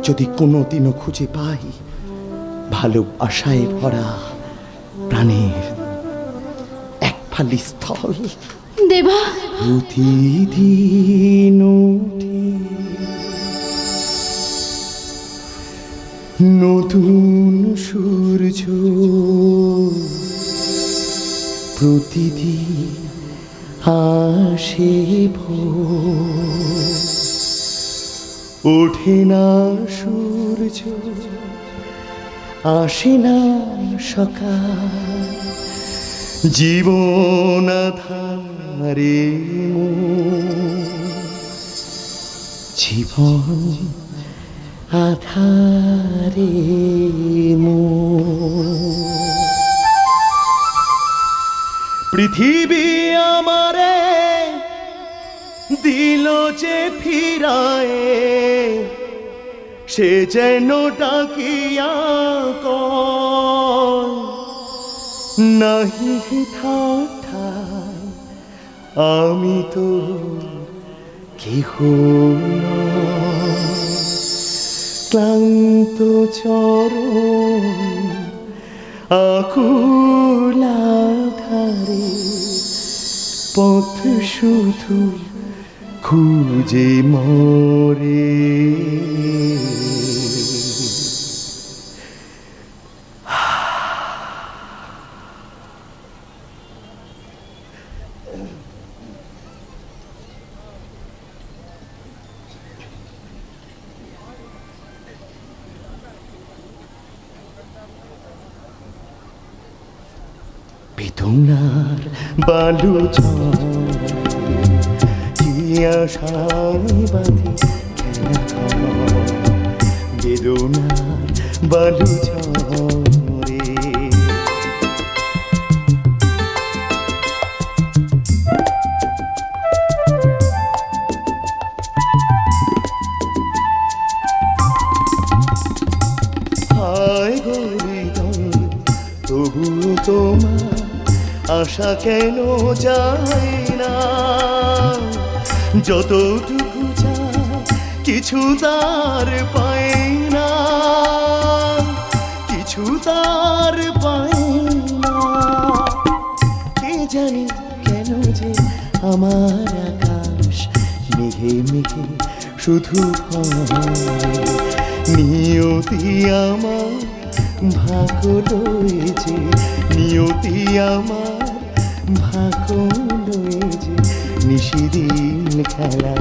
যদি কোনোদিনও খুঁজে পাই ভালোবাসায় ভরা প্রাণের এক ফালি স্থল, দেবা প্রতিদিন নতুন সূর্য, প্রতিদিন আসে ভোর, ওঠে না সূর্য, আসে না সকাল, জীবন আধারে জীবন আধারে পৃথিবী আমারে দিল যে ফিরায়, সে যেন ডাকিয়া কয় নাহি থাক, আমি তো কেহ নয়। ক্লান্ত চরণ আকুল আধারে পথ শুধু খুঁজে মরে। বেদনার বালু কি আশায় বাঁধি বেদনার বালু ঝরে, হায় গরিদয় তবু তোমার আশা কেন যায় না, যতটুকু চায় কিছু তার পায় না, কিছু তার পায় না। কে জানি কেন যে আমার আকাশ মেঘে মেঘে শুধু নিয়তি আমার ভাগ্য লয়েছে, নিয়তি আমার ভাগ্য লয়েছে, নিশিদিন খেলা